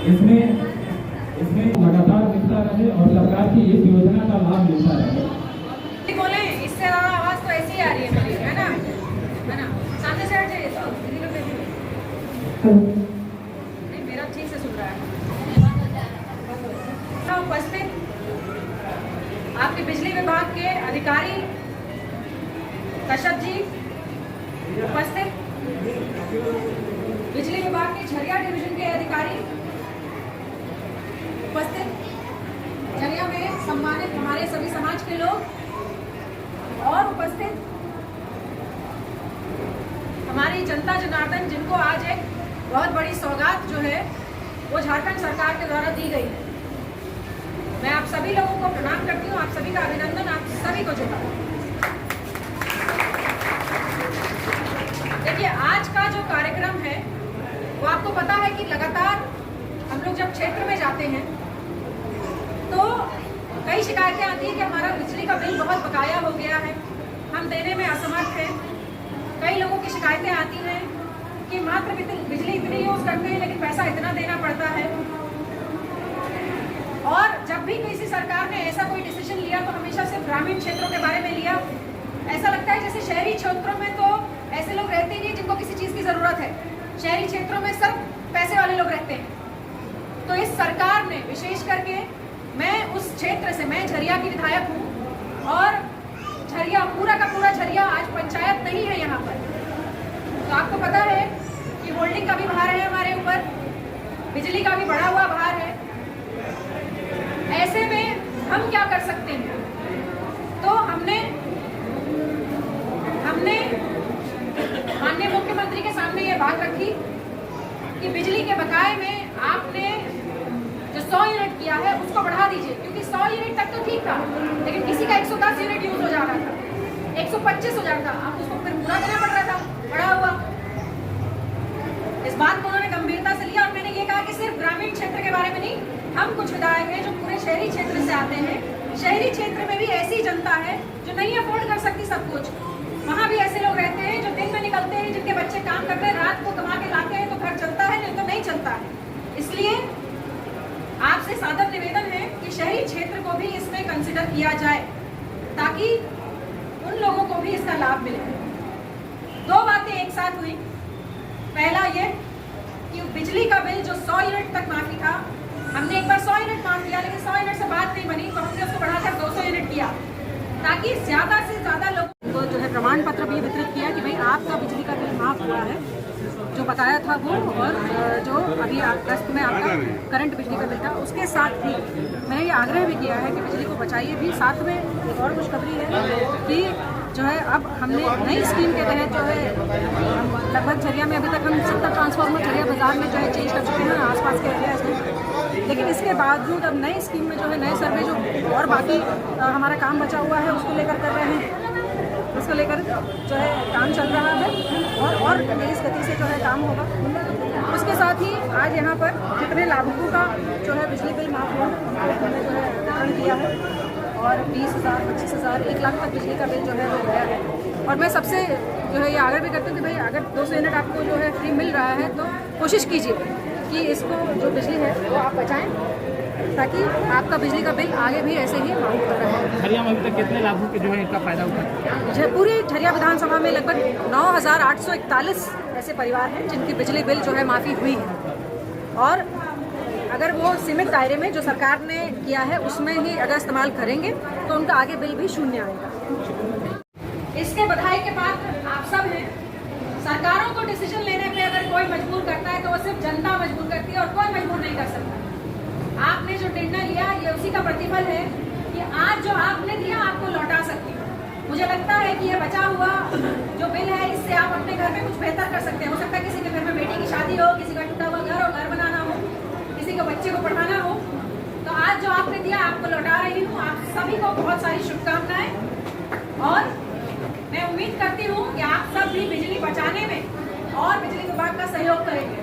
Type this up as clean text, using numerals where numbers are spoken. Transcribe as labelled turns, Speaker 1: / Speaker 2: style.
Speaker 1: इसमें इसमें लगातार मिलता रहे और सरकार की इस योजना का लाभ मिलता रहे।
Speaker 2: बोले इससे ज्यादा आवाज तो ऐसी ही आ रही है मेरी, है ना सामने से हट जाइए तो नहीं, मेरा ठीक से सुन रहा है। उपस्थित आपके बिजली विभाग के अधिकारी कश्यप जी, उपस्थित बिजली विभाग के झरिया डिवीजन के अधिकारी, उपस्थित झरिया में सम्मानित हमारे सभी समाज के लोग, और उपस्थित हमारी जनता जनार्दन जिनको आज एक बहुत बड़ी सौगात जो है वो झारखंड सरकार के द्वारा दी गई है। मैं आप सभी लोगों को प्रणाम करती हूँ, आप सभी का अभिनंदन, आप सभी को जोड़ा। देखिए, आज का जो कार्यक्रम है वो आपको पता है कि लगातार हम लोग जब क्षेत्र में जाते हैं तो कई शिकायतें आती हैं कि हमारा बिजली का बिल बहुत बकाया हो गया है, हम देने में असमर्थ हैं। कई लोगों की शिकायतें आती हैं कि मात्र बिजली इतनी यूज करते हैं लेकिन पैसा इतना देना पड़ता है। और जब भी किसी सरकार ने ऐसा कोई डिसीजन लिया तो हमेशा सिर्फ ग्रामीण क्षेत्रों के बारे में लिया। ऐसा लगता है जैसे शहरी क्षेत्रों में तो ऐसे लोग रहते ही नहीं जिनको किसी चीज़ की ज़रूरत है, शहरी क्षेत्रों में सब पैसे वाले लोग रहते हैं। तो इस सरकार ने विशेष करके, मैं उस क्षेत्र से, मैं झरिया की विधायक हूँ और झरिया पूरा का पूरा झरिया आज पंचायत नहीं है यहाँ पर। तो आपको पता है कि होल्डिंग का भी भार है हमारे ऊपर, बिजली का भी बढ़ा हुआ भार है। ऐसे में हम क्या कर सकते हैं? तो हमने माननीय मुख्यमंत्री के सामने ये बात रखी कि बिजली के बकाये में आपने जो 100 यूनिट किया है उसको बढ़ा दीजिए, क्योंकि 100 यूनिट तक तो ठीक था लेकिन किसी का 110 यूनिट यूज हो जा रहा था, 125 हो जाता, अब उसको फिर पूरा देना पड़ रहा था बढ़ा हुआ। इस बात को उन्होंने गंभीरता से लिया और मैंने ये कहा कि सिर्फ ग्रामीण क्षेत्र के बारे में नहीं, हम कुछ विधायक हैं जो पूरे शहरी क्षेत्र से आते हैं। शहरी क्षेत्र में भी ऐसी जनता है जो नहीं अफोर्ड कर सकती सब कुछ। वहाँ भी ऐसे लोग रहते हैं जो दिन में निकलते हैं, जिनके बच्चे काम करते हैं, रात को कमा के लाते हैं तो घर चलता है, नहीं तो नहीं चलता है। इसलिए आपसे सादर निवेदन है कि शहरी क्षेत्र को भी इसमें कंसिडर किया जाए ताकि उन लोगों को भी इसका लाभ मिले। दो बातें एक साथ हुई। पहला ये कि बिजली का बिल जो 100 यूनिट तक माफी था, हमने एक बार 100 यूनिट माफ किया लेकिन 100 यूनिट से बात नहीं बनी, तो हमने उसको बढ़ाकर 200 यूनिट किया ताकि ज्यादा से ज्यादा लोगों को जो है प्रमाण पत्र भी वितरित किया कि भाई आपका बिजली का बिल माफ हुआ है, जो बकाया था वो, और जो अभी अगस्त में आपका करंट बिजली का बिल था। उसके साथ ही मैंने ये आग्रह भी किया है कि बिजली को बचाइए भी। साथ में एक और खुशखबरी है कि जो है अब हमने नई स्कीम के तहत जो है लगभग झरिया में अभी तक हम 70 ट्रांसफार्मर झरिया बाजार में जो है चेंज कर चुके हैं आसपास के एरियाज में, लेकिन इसके बावजूद अब नई स्कीम में जो है नए सर्वे जो और बाकी हमारा काम बचा हुआ है उसको लेकर कर रहे हैं, उसको लेकर जो है काम चल रहा है और तेज गति से जो है काम होगा। उसके साथ ही आज यहाँ पर जितने लाभुकों का जो है बिजली बिल माफ हुआ हमने जो है वितरण किया है और 20,000, 25,000, 1 लाख तक बिजली का बिल जो है वो गया है। और मैं सबसे जो है ये आग्रह भी करती हूँ कि भाई अगर 200 यूनिट आपको जो है फ्री मिल रहा है तो कोशिश कीजिए कि इसको जो बिजली है वो आप बचाएं ताकि आपका बिजली का बिल आगे भी ऐसे ही माफ कर रहा है।
Speaker 1: झरिया में अभी तक कितने लाभुक जो है इनका फायदा उठा?
Speaker 2: पूरी झरिया विधानसभा में लगभग 9,841 ऐसे परिवार हैं जिनकी बिजली बिल जो है माफ़ी हुई है, और अगर वो सीमित दायरे में जो सरकार ने किया है उसमें ही अगर इस्तेमाल करेंगे तो उनका आगे बिल भी शून्य आएगा। इसके बधाई के पात्र आप सब हैं। सरकारों को डिसीजन लेने पे अगर कोई मजबूर करता है तो वो सिर्फ जनता मजबूर करती है और कोई मजबूर नहीं कर सकता। आपने जो निर्णय लिया ये उसी का प्रतिफल है कि आज जो आपने दिया आपको लौटा सकती है। मुझे लगता है कि ये बचा हुआ जो बिल है इससे आप अपने घर में कुछ बेहतर कर सकते हैं। हो सकता है किसी के घर में बेटी की शादी हो, किसी का टूटा हुआ घर हो, घर बनाना हो, किसी को बच्चे को पढ़ाना हो, तो आज जो आपने दिया आपको लौटा रही हूँ। आप सभी को बहुत सारी शुभकामनाएं और मैं उम्मीद करती हूँ कि आप सब भी बिजली बचाने में और बिजली विभाग का सहयोग करेंगे।